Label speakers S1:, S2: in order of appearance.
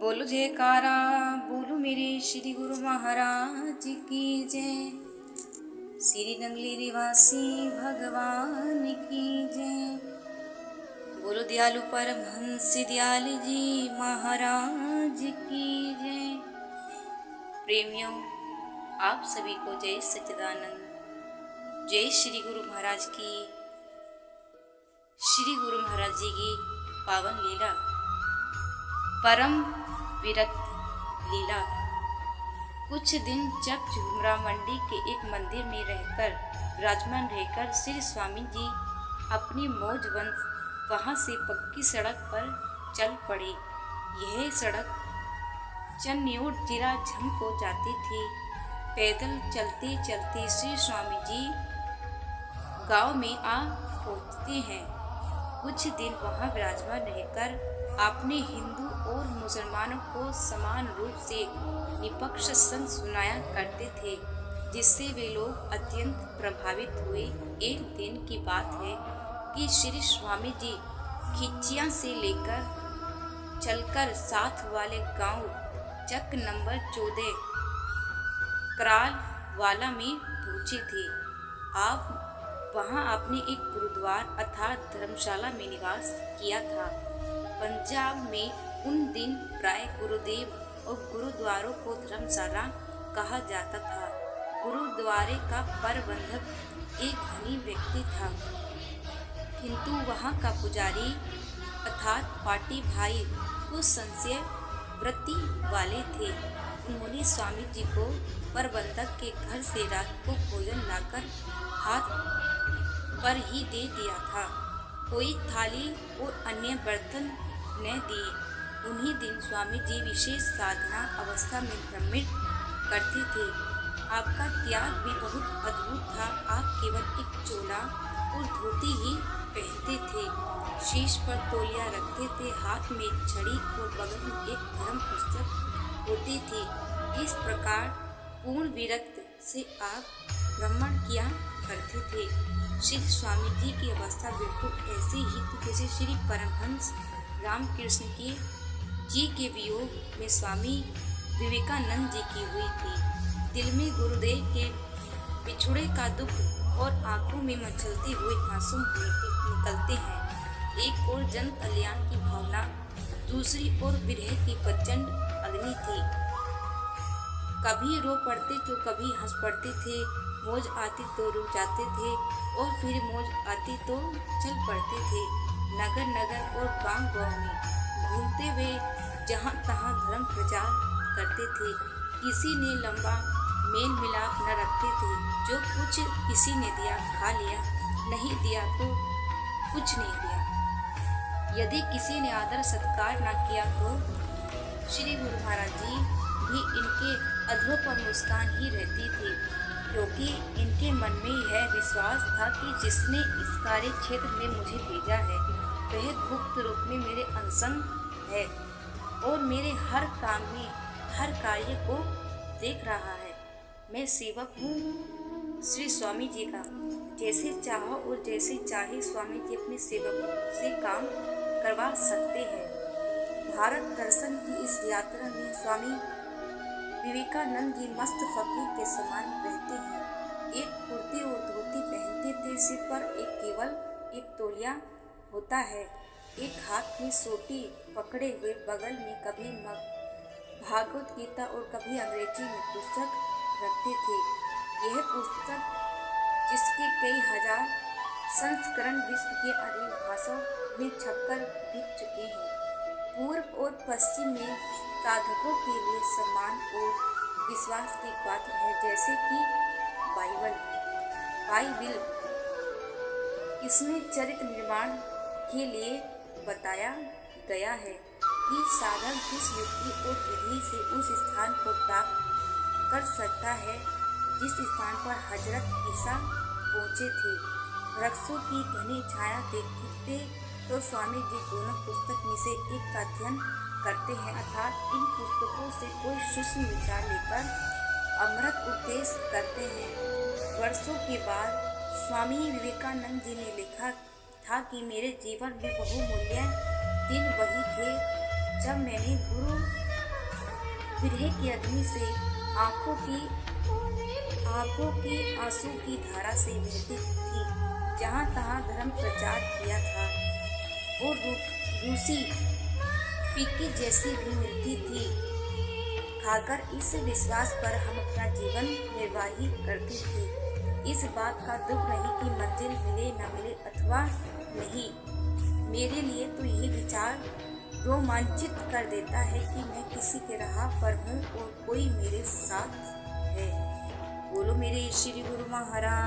S1: बोलो जयकारा, बोलो मेरे श्री गुरु महाराज की जय। श्री नंगली निवासी भगवान की जय। बोलो दयालु परमहंस दयाल जी महाराज की जय। प्रेमियों, आप सभी को जय सच्चिदानंद, जय श्री गुरु महाराज की। श्री गुरु महाराज जी की पावन लीला, परम विरक्त लीला। कुछ दिन चक झुमरा मंडी के एक मंदिर में रहकर विराजमान रहकर श्री स्वामी जी अपनी मौज वंश वहां से पक्की सड़क पर चल पड़े। यह सड़क चन्योट जिला झम को जाती थी। पैदल चलते चलते श्री स्वामी जी गांव में आ पहुंचते हैं। कुछ दिन वहां विराजमान रहकर आपने हिंदू और मुसलमानों को समान रूप से निष्पक्ष संग सुनाया करते थे, जिससे वे लोग अत्यंत प्रभावित हुए। एक दिन की बात है कि श्री स्वामी जी खिचिया से लेकर चलकर साथ वाले गांव चक नंबर 14 कराल वाला में पहुंचे थे। आप वहां आपने एक गुरुद्वार अर्थात धर्मशाला में निवास किया था। पंजाब में उन दिन प्राय गुरुदेव और गुरुद्वारों को धर्मशाला कहा जाता था। गुरुद्वारे का प्रबंधक एक धनी व्यक्ति था, किंतु वहां का पुजारी अर्थात पाटी भाई कुछ संशय वृत्ति वाले थे। उन्होंने स्वामी जी को प्रबंधक के घर से रात को भोजन लाकर हाथ पर ही दे दिया था। कोई थाली और अन्य बर्तन न दिए। उन्हीं दिन स्वामी जी विशेष साधना अवस्था में भ्रमित करते थे। आपका त्याग भी बहुत अद्भुत था। आप केवल एक चोला और धोती ही पहनते थे, शीश पर तौलिया रखते थे, हाथ में छड़ी और बगल में एक धर्म पुस्तक होती थी। इस प्रकार पूर्ण विरक्त से आप भ्रमण किया करते थे। श्री स्वामी जी की अवस्था बिल्कुल ऐसी ही थी जैसे श्री परमहंस रामकृष्ण जी के वियोग में स्वामी विवेकानंद जी की हुई थी। दिल में गुरुदेव के बिछुड़े का दुख और आंखों में मचलते हुए आंसू निकलते हैं। एक ओर जन कल्याण की भावना, दूसरी ओर विरह की प्रचंड अग्नि थी। कभी रो पड़ते तो कभी हंस पड़ते थे। मौज आती तो रुक जाते थे और फिर मौज आती तो चल पड़ते थे। नगर नगर और गांव गांव में घूमते हुए जहां तहां धर्म प्रचार करते थे। किसी ने लंबा मेल मिलाप न रखते थे। जो कुछ किसी ने दिया खा लिया, नहीं दिया तो कुछ नहीं दिया। यदि किसी ने आदर सत्कार न किया तो श्री गुरु महाराज जी भी इनके अधरों पर मुस्कान ही रहती थी, क्योंकि इनके मन में यह विश्वास था कि जिसने इस कार्य क्षेत्र में मुझे भेजा है वह गुप्त रूप में मेरे अंसंग है और मेरे हर काम में हर कार्य को देख रहा है। मैं सेवक हूँ श्री स्वामी जी का। जैसे चाहो और जैसे चाहे स्वामी जी अपने सेवकों से काम करवा सकते हैं। भारत दर्शन की इस यात्रा में स्वामी विवेकानंद जी मस्त फकीर के समान रहते हैं। एक कुर्ती और धोती पहनते थे, सिर पर केवल एक तौलिया होता है। एक हाथ में सोटी पकड़े हुए, बगल में कभी भागवत गीता और कभी अंग्रेजी में पुस्तक रखते थे। यह पुस्तक जिसके कई हजार संस्करण विश्व के अनेक भाषाओं में छपकर बिक चुके हैं। पूर्व और पश्चिम में साधकों के लिए सम्मान और विश्वास की बात है, जैसे कि बाइबिल। इसमें चरित्र निर्माण के लिए बताया गया है कि साधक किस युक्ति और विधि से उस स्थान को प्राप्त कर सकता है जिस स्थान पर हजरत ईसा पहुँचे थे। वृक्षों की घनी छाया देखते तो स्वामी जी दोनों पुस्तक में से एक का अध्ययन करते हैं, अर्थात इन पुस्तकों से कोई सूक्ष्म विचार लेकर अमृत उपदेश करते हैं। वर्षों के बाद स्वामी विवेकानंद जी ने लिखा था कि मेरे जीवन में बहुमूल्य दिन वही थे जब मैंने गुरु विरह की अग्नि से आंखों की आंसू की धारा से बहती थी। जहाँ तहाँ धर्म प्रचार किया था और रूसी फीकी जैसी भी मिलती थी। खाकर इस विश्वास पर हम अपना जीवन निर्वाह करते थे। इस बात का दुख नहीं कि मंजिल मिले न मिले अथवा नहीं। मेरे लिए तो यही विचार रोमांचित कर देता है कि मैं किसी के राह पर हूँ और कोई मेरे साथ है। बोलो मेरे श्री गुरु महाराज।